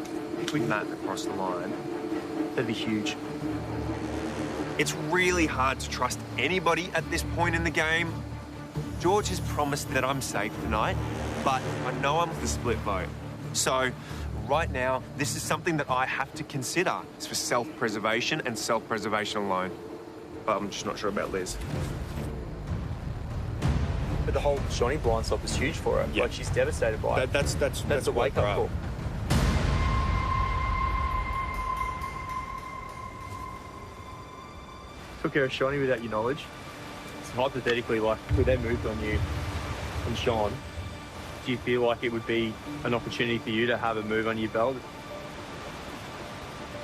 Matt across the line, that'd be huge. It's really hard to trust anybody at this point in the game. George has promised that I'm safe tonight, but I know I'm the split vote. So right now, this is something that I have to consider. It's for self-preservation and self-preservation alone. But I'm just not sure about Liz. But the whole Shawnee blind stop is huge for her. Yeah. Like, she's devastated by it. That's a wake-up call. Took care of Shawnee without your knowledge. So hypothetically, like, with their moved on you and Sean, do you feel like it would be an opportunity for you to have a move on your belt?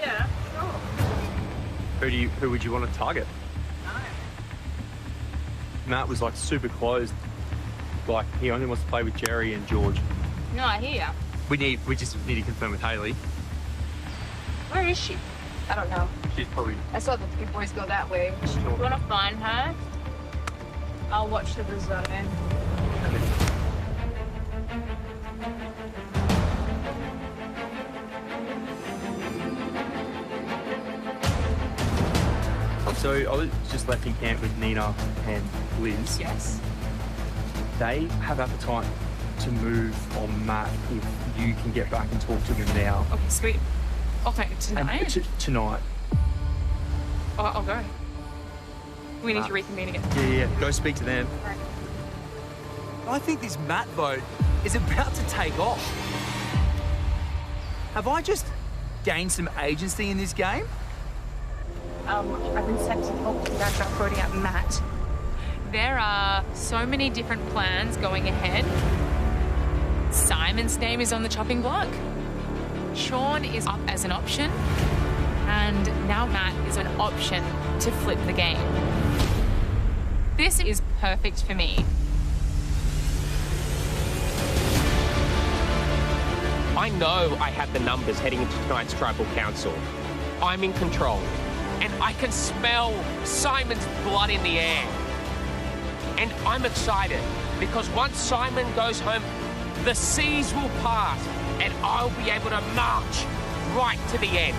Yeah, sure. Who would you want to target? No. Matt was like super closed. Like, he only wants to play with Jerry and George. No, I hear ya. We just need to confirm with Hayley. Where is she? I don't know. She's probably... I saw the 3 boys go that way. You want to find her? I'll watch the risotto. So I was just left in camp with Nina and Liz. Yes. They have appetite to move on Matt if you can get back and talk to them now. Okay, sweet. Okay, tonight? Tonight. I'll go. We need to reconvene again. Yeah. Go speak to them. All right. I think this Matt vote is about to take off. Have I just gained some agency in this game? I've been sent to talk to you guys about voting out Matt. There are so many different plans going ahead. Simon's name is on the chopping block. Sean is up as an option. And now Matt is an option to flip the game. This is perfect for me. I I know I have the numbers heading into tonight's Tribal Council. I'm in control. And I can smell Simon's blood in the air. And I'm excited because once Simon goes home, the seas will part and I'll be able to march right to the end.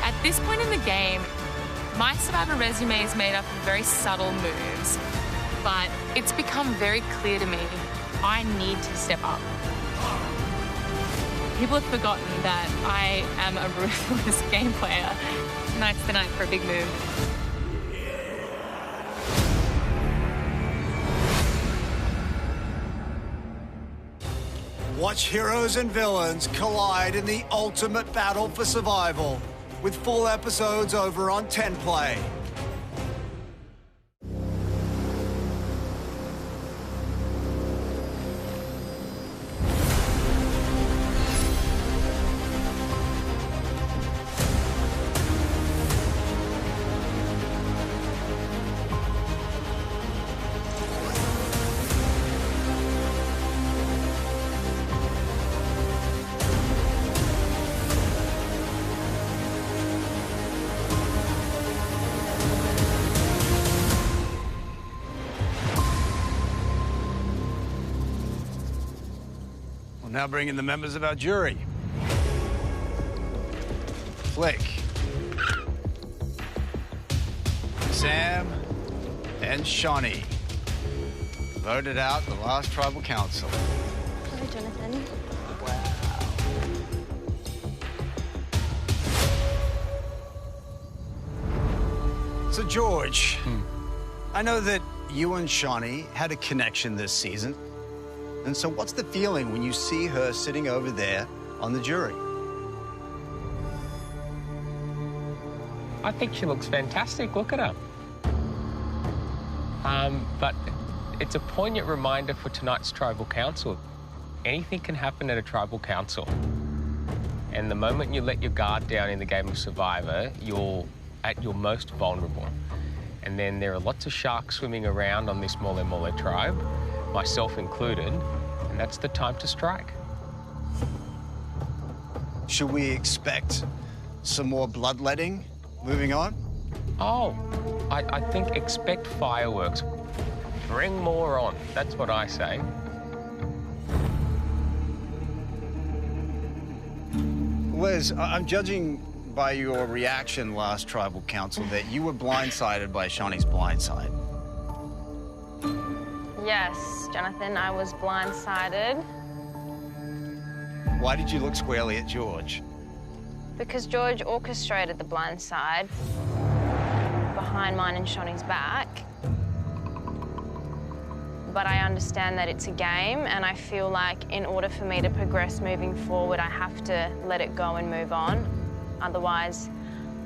At this point in the game, my Survivor resume is made up of very subtle moves, but it's become very clear to me I need to step up. People have forgotten that I am a ruthless game player. Tonight's the night for a big move. Watch heroes and villains collide in the ultimate battle for survival, with full episodes over on 10Play. Now bring in the members of our jury. Flick, Sam, and Shawnee voted out the last Tribal Council. Hello, Jonathan. So, George, I know that you and Shawnee had a connection this season. And so what's the feeling when you see her sitting over there on the jury? I think she looks fantastic. Look at her. But it's a poignant reminder for tonight's Tribal Council. Anything can happen at a Tribal Council. And the moment you let your guard down in the game of Survivor, you're at your most vulnerable. And then there are lots of sharks swimming around on this Mole Mole tribe, myself included, and that's the time to strike. Should we expect some more bloodletting moving on? Oh, I think expect fireworks. Bring more on. That's what I say. Liz, I'm judging by your reaction last Tribal Council that you were blindsided by Shawnee's blindside. Yes, Jonathan, I was blindsided. Why did you look squarely at George? Because George orchestrated the blindside behind mine and Shawnee's back. But I understand that it's a game, and I feel like in order for me to progress moving forward, I have to let it go and move on. Otherwise,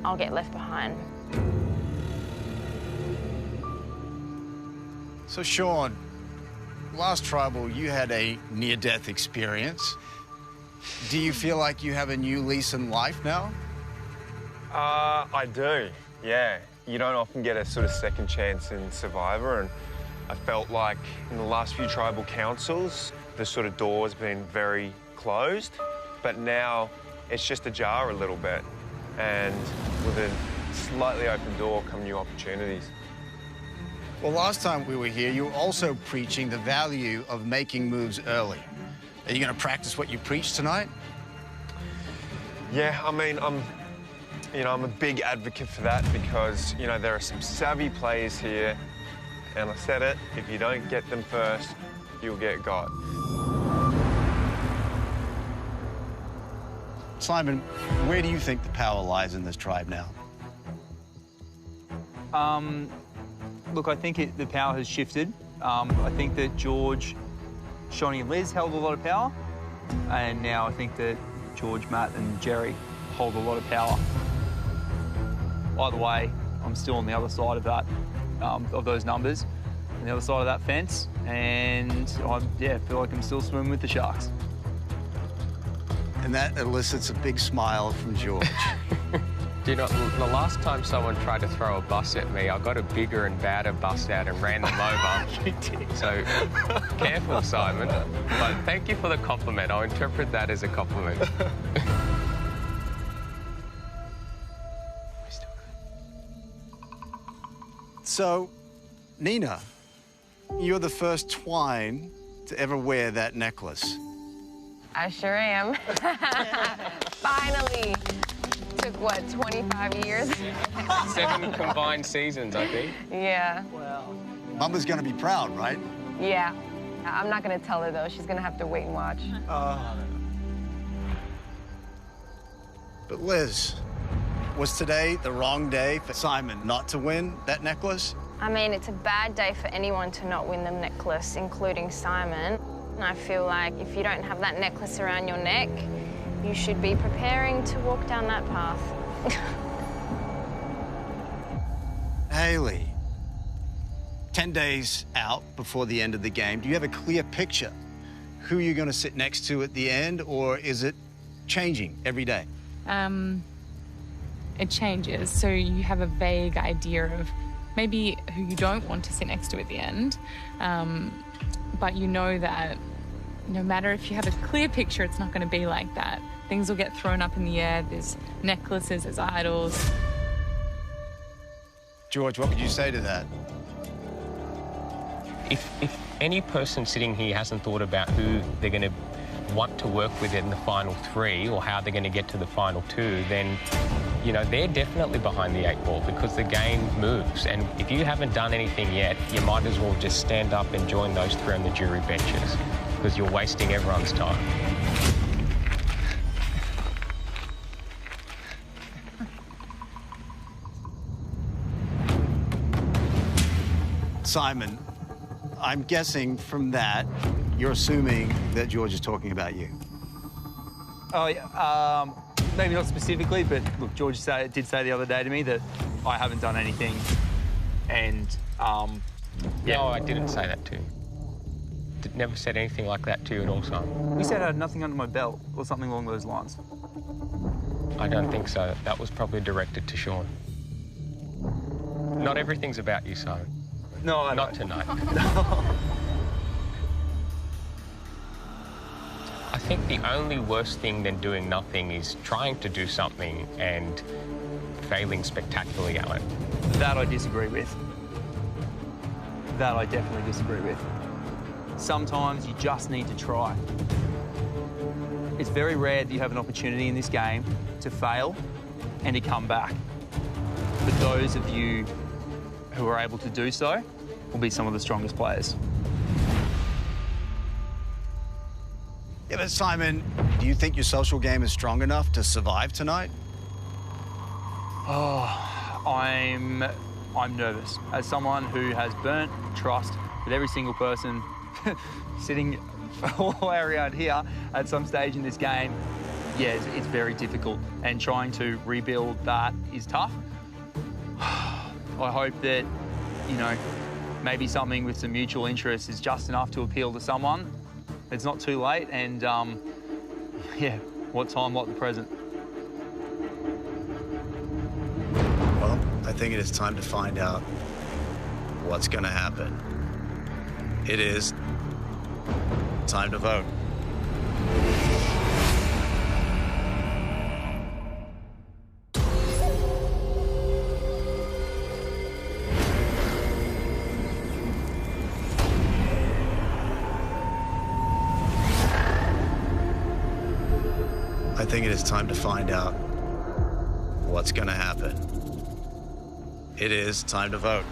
I'll get left behind. So, Sean, last Tribal, you had a near-death experience. Do you feel like you have a new lease in life now? I do, yeah. You don't often get a sort of second chance in Survivor, and I felt like in the last few Tribal Councils, the sort of door's been very closed, but now it's just ajar a little bit, and with a slightly open door come new opportunities. Well, last time we were here, you were also preaching the value of making moves early. Are you going to practice what you preach tonight? Yeah, I mean, I'm a big advocate for that because, there are some savvy players here, and I said it, if you don't get them first, you'll get got. Simon, where do you think the power lies in this tribe now? Look, I think the power has shifted. I think that George, Shawnee and Liz held a lot of power, and now I think that George, Matt and Jerry hold a lot of power. Either way, I'm still on the other side of that, of those numbers, on the other side of that fence, and I feel like I'm still swimming with the sharks. And that elicits a big smile from George. Do you know, the last time someone tried to throw a bus at me, I got a bigger and badder bus out and ran them over. You did. So, careful, Simon. But thank you for the compliment. I'll interpret that as a compliment. So, Nina, you're the first Twine to ever wear that necklace. I sure am. Finally. Took, what, 25 years? 7 combined seasons, I think. Yeah. Mama's gonna be proud, right? Yeah. I'm not going to tell her, though. She's going to have to wait and watch. But Liz, was today the wrong day for Simon not to win that necklace? I mean, it's a bad day for anyone to not win the necklace, including Simon. And I feel like if you don't have that necklace around your neck, you should be preparing to walk down that path. Hayley, 10 days out before the end of the game, do you have a clear picture who you're going to sit next to at the end, or is it changing every day? It changes. So you have a vague idea of maybe who you don't want to sit next to at the end. But you know that no matter if you have a clear picture, it's not going to be like that. Things will get thrown up in the air. There's necklaces, there's idols. George, what would you say to that? If any person sitting here hasn't thought about who they're going to want to work with in the final 3 or how they're going to get to the final 2, then, you know, they're definitely behind the 8 ball because the game moves. And if you haven't done anything yet, you might as well just stand up and join those 3 on the jury benches because you're wasting everyone's time. Simon, I'm guessing from that, you're assuming that George is talking about you. Oh, yeah. Maybe not specifically, but look, George did say the other day to me that I haven't done anything, and yeah. No, I didn't say that to you. Never said anything like that to you at all, Simon. You said I had nothing under my belt or something along those lines. I don't think so. That was probably directed to Sean. Not everything's about you, Simon. No, I Not tonight. I think the only worse thing than doing nothing is trying to do something and failing spectacularly at it. That I disagree with. That I definitely disagree with. Sometimes you just need to try. It's very rare that you have an opportunity in this game to fail and to come back. But those of you who are able to do so will be some of the strongest players. Yeah, but Simon, do you think your social game is strong enough to survive tonight? Oh, I'm nervous. As someone who has burnt trust with every single person sitting all the way around here at some stage in this game, yeah, it's very difficult. And trying to rebuild that is tough. I hope that, you know, maybe something with some mutual interest is just enough to appeal to someone. It's not too late, and yeah, what time like the present? Well, I think it is time to find out what's going to happen. It is time to vote. I think it is time to find out what's going to happen. It is time to vote.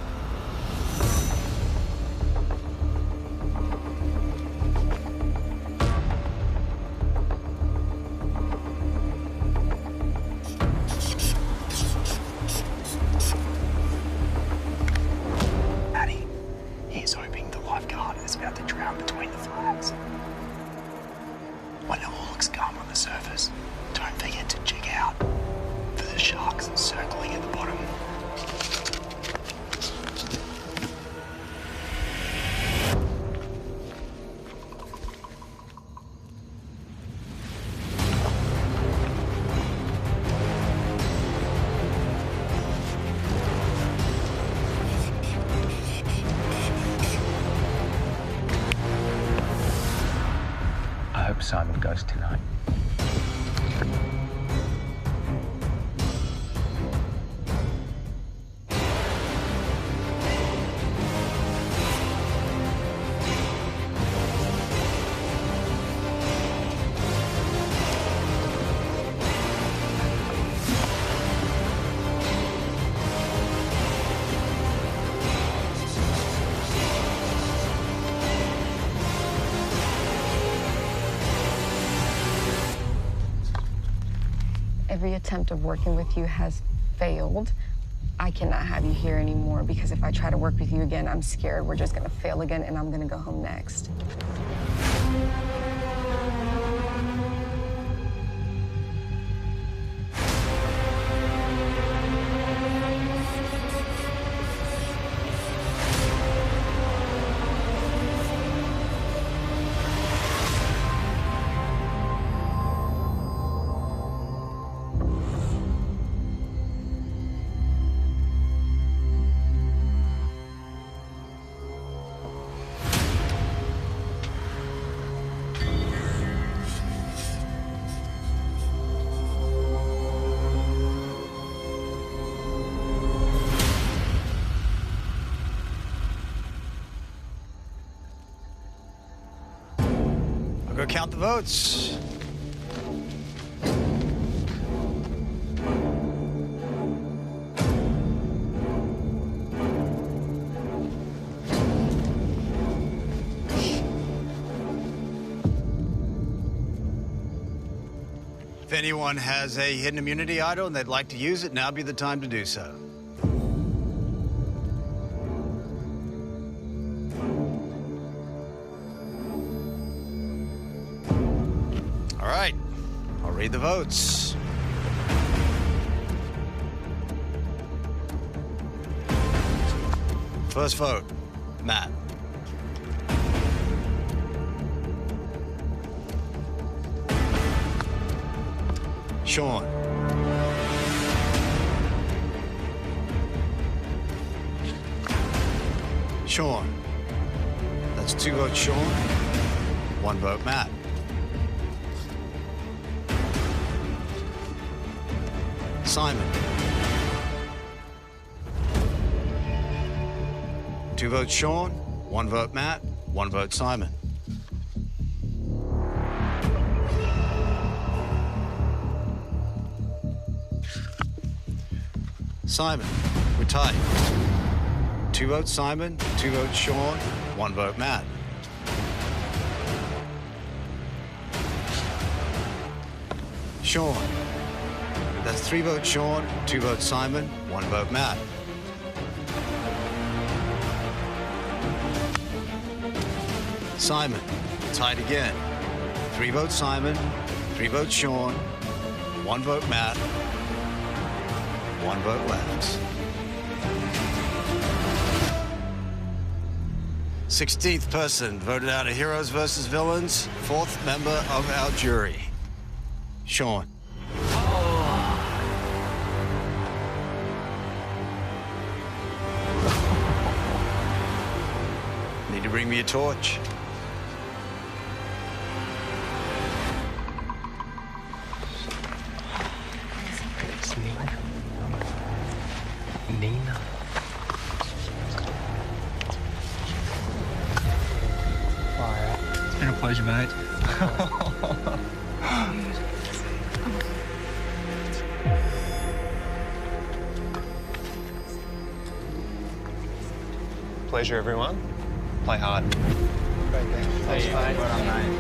Maddie, here's hoping the lifeguard is about to drown between the flags. When it all looks calm on the surface, don't forget to check out for the sharks circling at the bottom. Simon goes tonight. Every attempt of working with you has failed. I cannot have you here anymore because if I try to work with you again, I'm scared we're just gonna fail again and I'm gonna go home next. Go count the votes. If anyone has a hidden immunity idol and they'd like to use it, now be the time to do so. All right, I'll read the votes. First vote, Matt. Sean. Sean. That's 2 votes Sean, 1 vote Matt. Simon. 2 votes Sean, 1 vote Matt, 1 vote Simon. Simon, we're tied. 2 votes Simon, 2 votes Sean, 1 vote Matt. Sean. That's 3 votes Sean, 2 votes Simon, 1 vote Matt. Simon, tied again. 3 votes Simon, 3 votes Sean, 1 vote Matt, 1 vote left. 16th person voted out of Heroes versus Villains, 4th member of our jury, Sean. Need to bring me a torch. It's Nina. It's been a pleasure, mate. Pleasure, everyone. Play hard. Great, thanks. Thanks, mate. Well done, mate.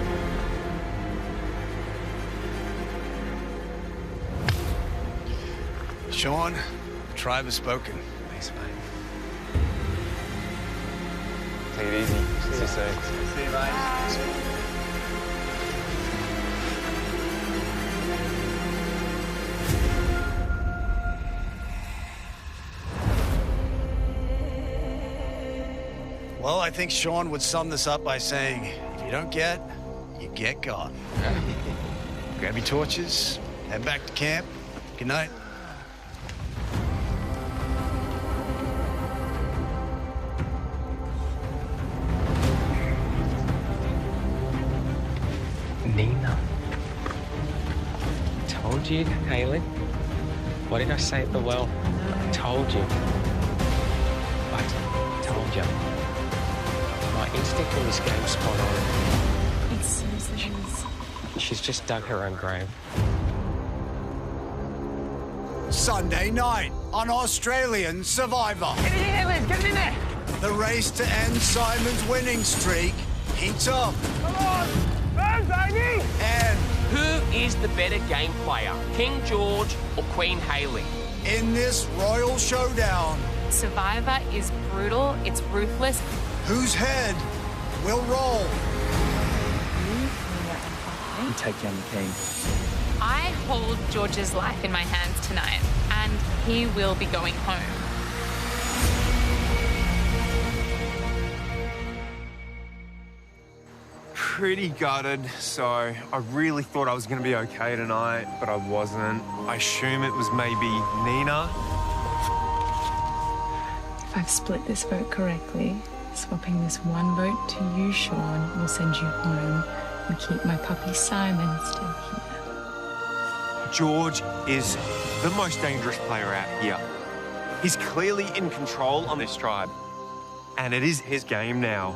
Sean, the tribe has spoken. Thanks, mate. Take it easy. See you soon. See you, mate. Well, I think Sean would sum this up by saying, if you don't get, you get got. Grab your torches, head back to camp. Good night. Nina. you, Hayley. What did I say at the well? I told you. I told you. My instinct in this game's spot on. It seriously is. She's just dug her own grave. Sunday night on Australian Survivor. Get it in there, Liz. Get it in there. The race to end Simon's winning streak heats up. Come on. Burn, baby. And Who is the better game player, King George or Queen Hayley? in this royal showdown, Survivor is brutal, it's ruthless. whose head will roll? You take down the king. I hold George's life in my hands tonight, and he will be going home. Pretty gutted, so I really thought I was going to be okay tonight, but I wasn't. I assume it was maybe Nina. If I've split this vote correctly, swapping this one vote to you, Sean, will send you home and keep my puppy Simon still here. George is the most dangerous player out here. He's clearly in control on this tribe, and it is his game now.